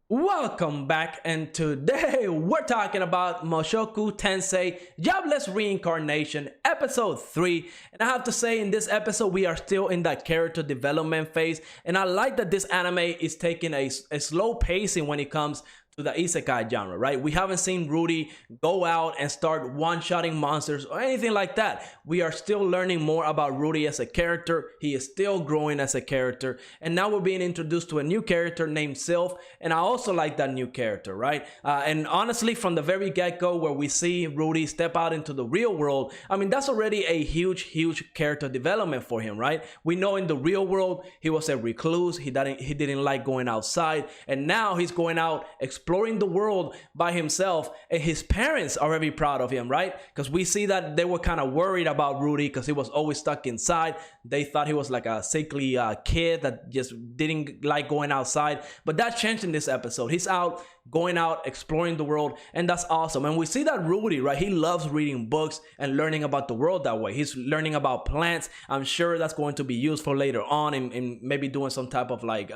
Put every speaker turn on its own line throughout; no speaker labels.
Welcome back, and today we're talking about Mushoku Tensei Jobless Reincarnation episode 3. And I have to say, in this episode we are still in that character development phase, and I like that this anime is taking a slow pacing when it comes to the isekai genre, right? We haven't seen Rudy go out and start one-shotting monsters or anything like that. We are still learning more about Rudy as a character. He is still growing as a character, and now we're being introduced to a new character named Sylv, and I also like that new character, right? And honestly, from the very get-go where we see Rudy step out into the real world, I mean, that's already a huge character development for him, right? We know in the real world he was a recluse. He didn't like going outside, and now he's going out exploring the world by himself, and his parents are very proud of him, right? Because we see that they were kind of worried about Rudy because he was always stuck inside. They thought he was like a sickly kid that just didn't like going outside, but that changed in this episode. He's out going out exploring the world, and that's awesome. And we see that Rudy, right, he loves reading books and learning about the world that way. He's learning about plants. I'm sure that's going to be useful later on in maybe doing some type of like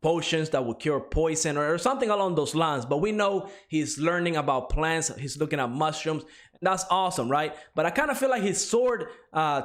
potions that will cure poison or something along those lines. But we know he's learning about plants. He's looking at mushrooms. That's awesome, right? But I kind of feel like his sword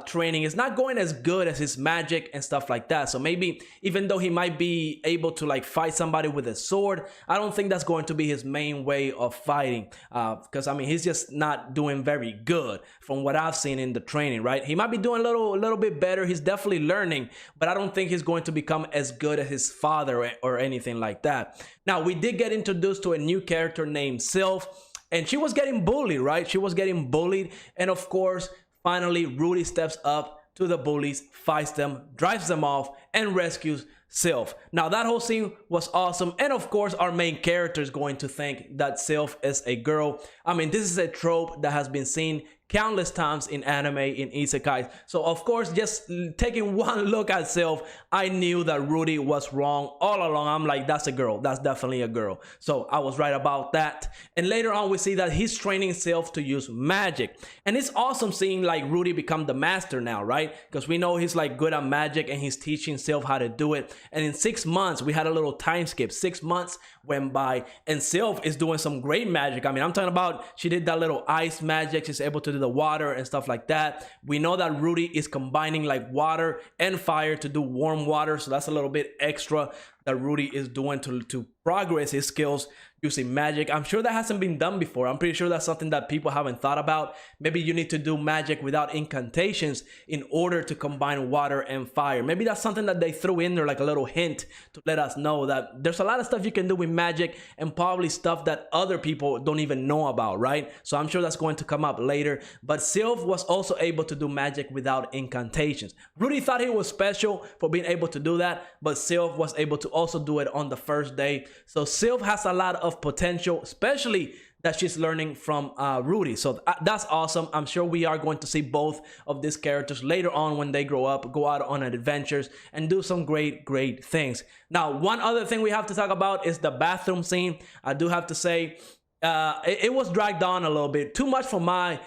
training is not going as good as his magic and stuff like that. So maybe even though he might be able to like fight somebody with a sword, I don't think that's going to be his main way of fighting. Because I mean, he's just not doing very good from what I've seen in the training, right? He might be doing a little bit better. He's definitely learning, but I don't think he's going to become as good as his father or anything like that. Now, we did get introduced to a new character named Sylv. And she was getting bullied, right? She was getting bullied. And of course, finally, Rudy steps up to the bullies, fights them, drives them off, and rescues Sylv. Now, that whole scene was awesome. And of course, our main character is going to think that Sylv is a girl. I mean, this is a trope that has been seen countless times in anime, in isekais. So of course, just taking one look at Sylv, I knew that Rudy was wrong all along. I'm like, that's a girl. That's definitely a girl. So I was right about that. And later on, we see that he's training Sylv to use magic. And it's awesome seeing like Rudy become the master now, right? Because we know he's like good at magic and he's teaching Sylv how to do it. And in 6 months, we had a little time skip. 6 months went by and Sylv is doing some great magic. I mean, I'm talking about she did that little ice magic. She's able to do the water and stuff like that. We know that Rudy is combining like water and fire to do warm water, so that's a little bit extra that Rudy is doing to progress his skills using magic. I'm sure that hasn't been done before. I'm pretty sure that's something that people haven't thought about. Maybe you need to do magic without incantations in order to combine water and fire. Maybe that's something that they threw in there, like a little hint to let us know that there's a lot of stuff you can do with magic and probably stuff that other people don't even know about, right? So I'm sure that's going to come up later. But Sylv was also able to do magic without incantations. Rudy thought he was special for being able to do that, but Sylv was able to also do it on the first day. So Sylv has a lot of potential, especially that she's learning from Rudy. So that's awesome. I'm sure we are going to see both of these characters later on when they grow up, go out on adventures and do some great things. Now, one other thing we have to talk about is the bathroom scene. I do have to say, it was dragged on a little bit too much for my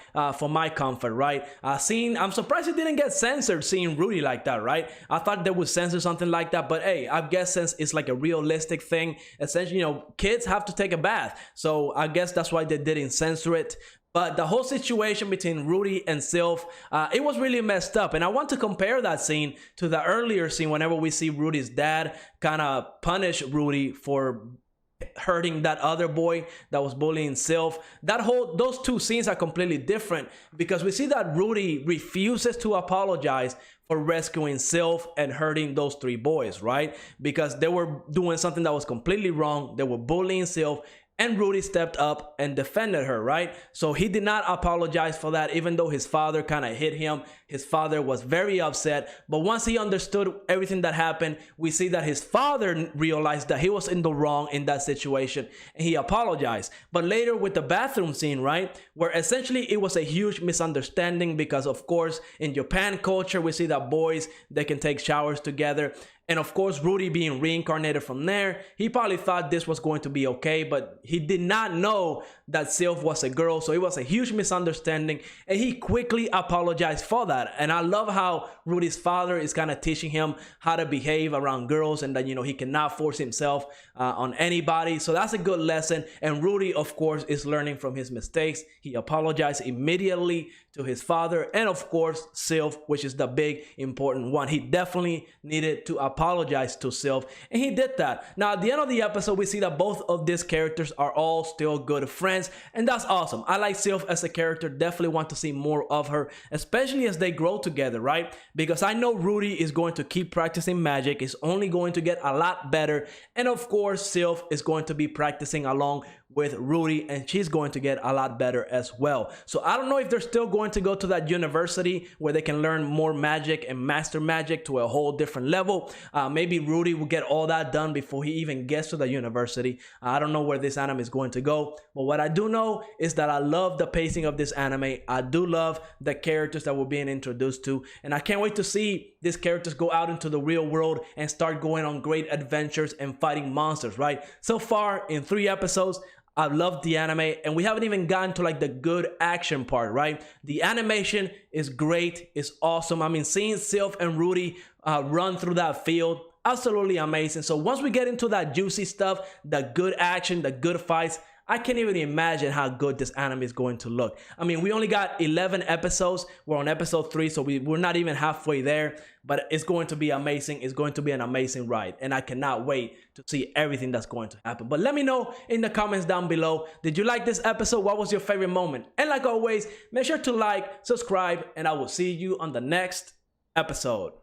comfort, right? I'm surprised it didn't get censored seeing Rudy like that, right? I thought they would censor something like that, but hey, I guess since it's like a realistic thing, essentially, you know, kids have to take a bath, so I guess that's why they didn't censor it. But the whole situation between Rudy and Sylv, it was really messed up. And I want to compare that scene to the earlier scene whenever we see Rudy's dad kind of punish Rudy for hurting that other boy that was bullying Sylv. Those two scenes are completely different because we see that Rudy refuses to apologize for rescuing Sylv and hurting those 3 boys, right? Because they were doing something that was completely wrong. They were bullying Sylv, and Rudy stepped up and defended her, right? So he did not apologize for that, even though his father kind of hit him. His father was very upset. But once he understood everything that happened, we see that his father realized that he was in the wrong in that situation, and he apologized. But later with the bathroom scene, right, where essentially it was a huge misunderstanding because, of course, in Japan culture, we see that boys, they can take showers together. And of course, Rudy being reincarnated from there, he probably thought this was going to be okay, but he did not know that Sylv was a girl. So it was a huge misunderstanding, and he quickly apologized for that. And I love how Rudy's father is kind of teaching him how to behave around girls, and that, you know, he cannot force himself on anybody. So that's a good lesson. And Rudy, of course, is learning from his mistakes. He apologized immediately to his father, and of course Sylv, which is the big important one. He definitely needed to apologize to Sylv, and he did that. Now at the end of the episode, we see that both of these characters are all still good friends, and that's awesome. I like Sylv as a character, definitely want to see more of her, especially as they grow together, right? Because I know Rudy is going to keep practicing magic, is only going to get a lot better, and of course Sylv is going to be practicing along with Rudy, and she's going to get a lot better as well. So I don't know if they're still going to go to that university where they can learn more magic and master magic to a whole different level. Maybe Rudy will get all that done before he even gets to the university. I don't know where this anime is going to go, but what I do know is that I love the pacing of this anime. I do love the characters that we're being introduced to, and I can't wait to see these characters go out into the real world and start going on great adventures and fighting monsters, right? So far in 3 episodes, I love the anime, and we haven't even gotten to like the good action part, right? The animation is great, it's awesome. I mean, seeing Sylv and Rudy run through that field, absolutely amazing. So once we get into that juicy stuff, the good action, the good fights, I can't even imagine how good this anime is going to look. I mean, we only got 11 episodes. We're on episode 3, so we're not even halfway there. But it's going to be amazing. It's going to be an amazing ride. And I cannot wait to see everything that's going to happen. But let me know in the comments down below. Did you like this episode? What was your favorite moment? And like always, make sure to like, subscribe, and I will see you on the next episode.